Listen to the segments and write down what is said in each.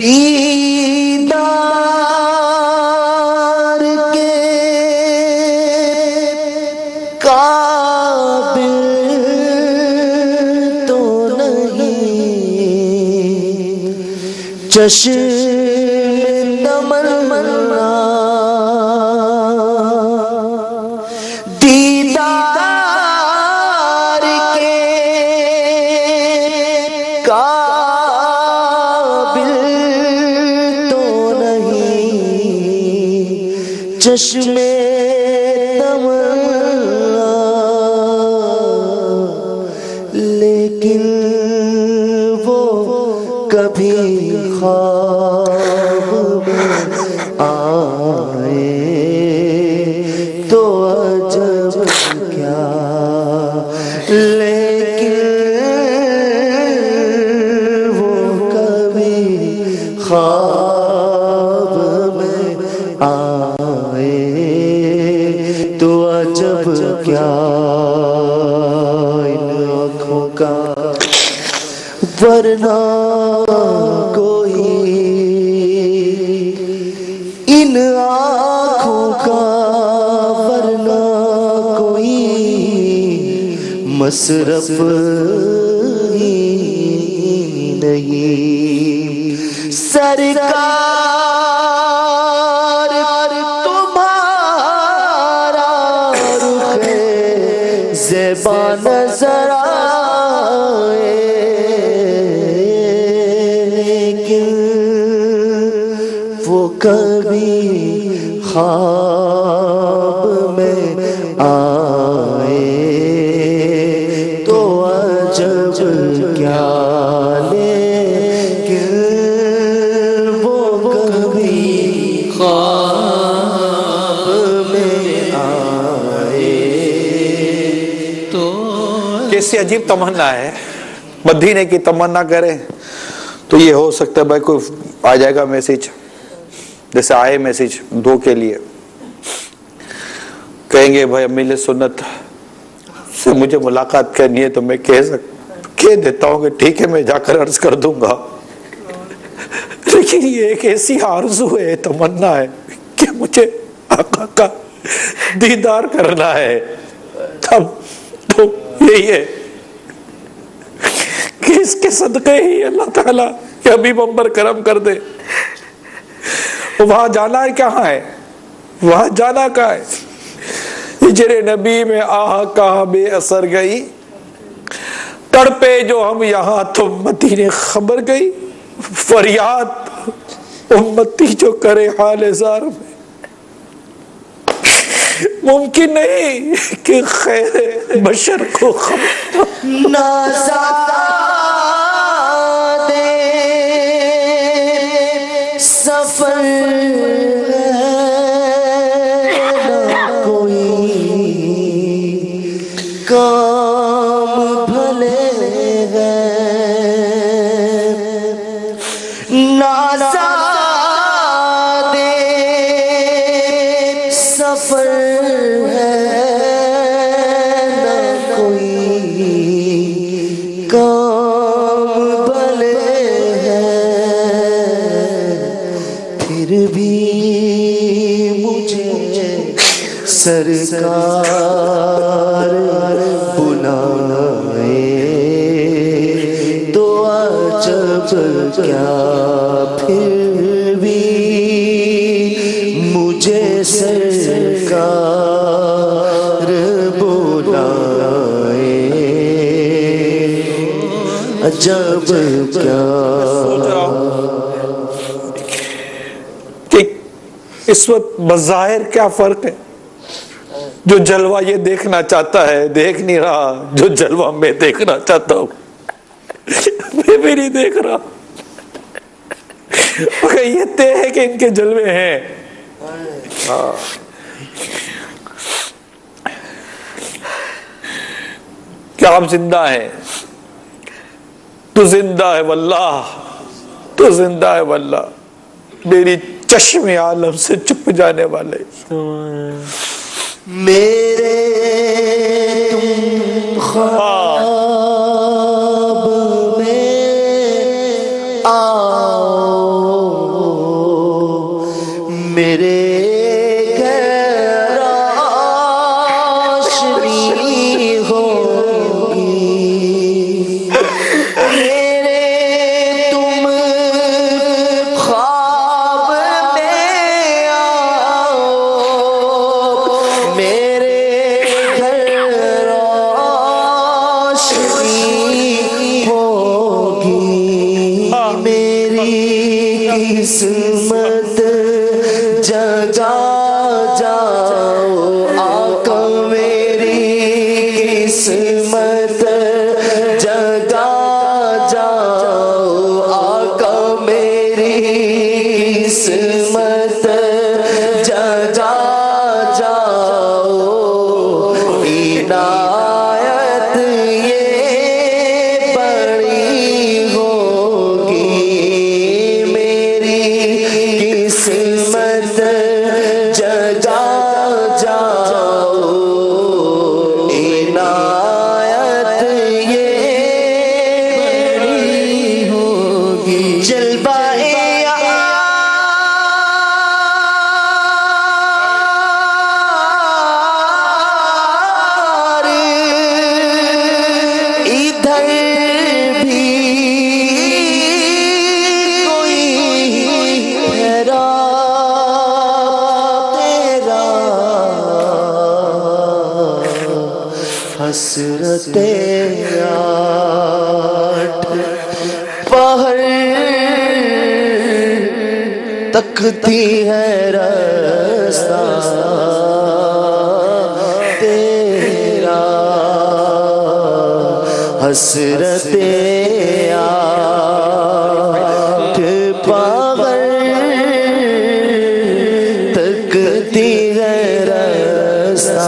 دیدار کے قابل تو نہیں چشم تمنا، دیدار کے قابل تو نہیں چشم تمنا، لیکن وہ کبھی خواب میں آئے تو عجب کیا، لیکن وہ کبھی خواب میں آئے تو عجب کیا، ان آنکھوں کا ورنہ کوئی، ان آنکھوں کا ورنہ کوئی مصرف ہی نہیں، سرکار تمہارا رخ زیبا نظر آئے، لیکن وہ کبھی خواب میں آئے تو عجب کیا، لیکن وہ کبھی خواب میں آئے تو۔ کیسی عجیب تمنا ہے، مدینے کی تمنا کرے تو یہ ہو سکتا ہے بھائی کوئی آ جائے گا میسیج، جیسے آئے میسیج دو کے لیے، کہیں گے بھائی امیل سنت سے مجھے ملاقات کرنی ہے تو میں کہہ دیتا ہوں کہ ٹھیک ہے میں جا کر عرض کر دوں گا، لیکن یہ ایک ایسی آرزو ہے، تمنا ہے کہ مجھے آقا کا دیدار کرنا ہے، تب تو یہی ہے کہ اس کے صدقے ہی اللہ تعالیٰ کہ حبیب امبر کرم کر دے۔ وہاں جانا ہے، کہاں ہے وہاں جانا کہاں ہے؟ ہجر نبی میں آہ کہاں بے اثر گئی، تڑپے جو ہم یہاں تو مدینے خبر گئی، فریاد امتی جو کرے حال زار میں، ممکن نہیں کہ خیر بشر کو خبر نازادے سفر کام بھلے ہیں، نازادے سفر ہے نہ کوئی کام بھلے ہیں، پھر بھی مجھے سرکار بلائے تو عجب کیا، پھر بھی مجھے سرکار بلائے عجب کیا۔ کہ اس وقت بظاہر کیا فرق ہے، جو جلوہ یہ دیکھنا چاہتا ہے دیکھ نہیں رہا، جو جلوہ میں دیکھنا چاہتا ہوں میں بھی نہیں دیکھ رہا، مگر یہ طے ہے کہ ان کے جلوے ہیں۔ کیا ہم زندہ ہیں؟ تو زندہ ہے واللہ، تو زندہ ہے واللہ، میری چشم عالم سے چھپ جانے والے میرے تم خواب میں آؤ میرے گھر روشنی ہوگی، میرے تم خواب میں آؤ، میرے گھر روشنی ہوگی، میری قسمت جگا جاؤ آقا، میری قسمت جگا جاؤ آقا، میری قسمت جگا جاؤ، عنایت یہ بڑی ہوگی، میری قسمت جگا جاؤ، عنایت یہ بڑی ہوگی، جلوہ ادھر بھی کوئی ٹھہرا تیرا، حسرت آٹھ پہر تکتی ہے رستہ تیرا، حسرت آٹھ پہر تکتی ہے رستہ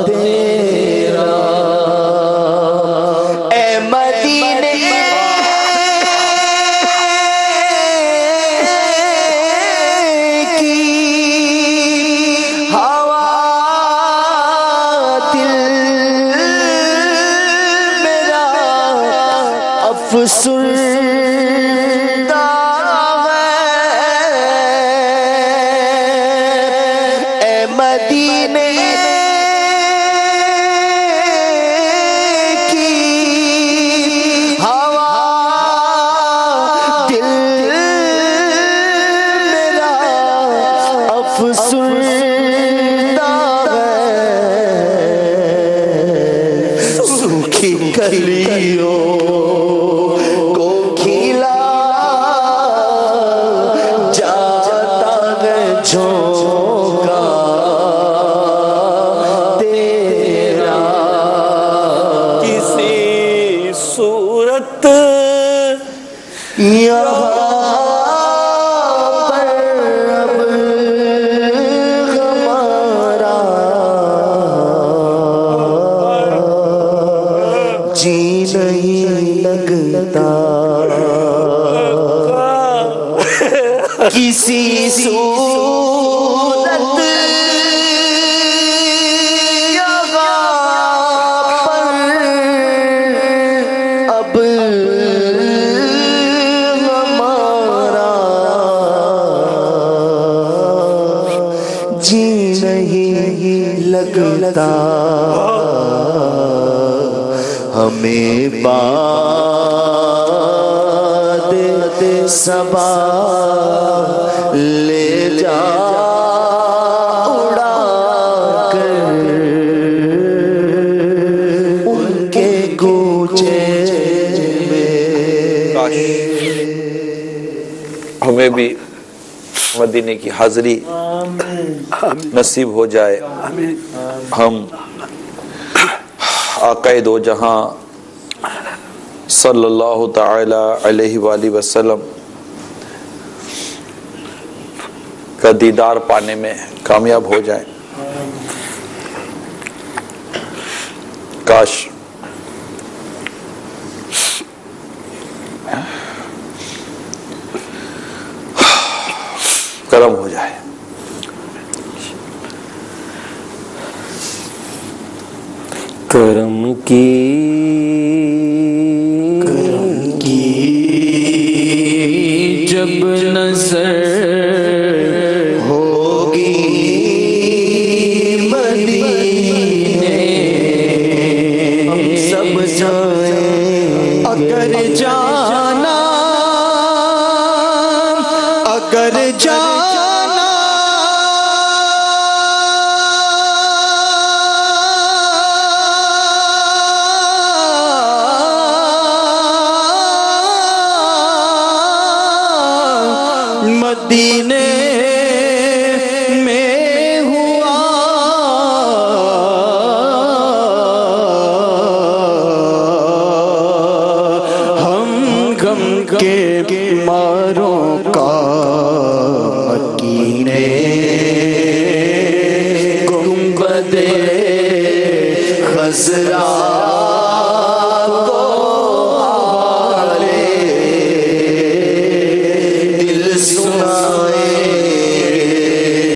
تیرا، اے مدینے کی ہوا دل میرا افسردہ ہے، اے مدینے کی ہوا دل میرا افسردہ ہے، سوکھی کلیوں کو کھلا جاتا ہے جھونکا تیرا، کسی صورت یہاں پر اب ہمارا جی نہیں لگتا، کسی صورت یہاں پر اب ہمارا جی نہیں لگتا، ہمیں باد صبا لے جا اڑا کر ان کے کوچے میں، ہمیں بھی مدینے کی حاضری نصیب ہو جائے، ہم آقا دو جہاں صلی اللہ تعالی علیہ وآلہ وسلم کا دیدار پانے میں کامیاب ہو جائیں۔ کاش کرم ہو جائے۔ کرم کی جب نظر کر جانا مدینے میں ہوا ہم غم کے ماروں کا مکینے گنبد خضرا دل سنائے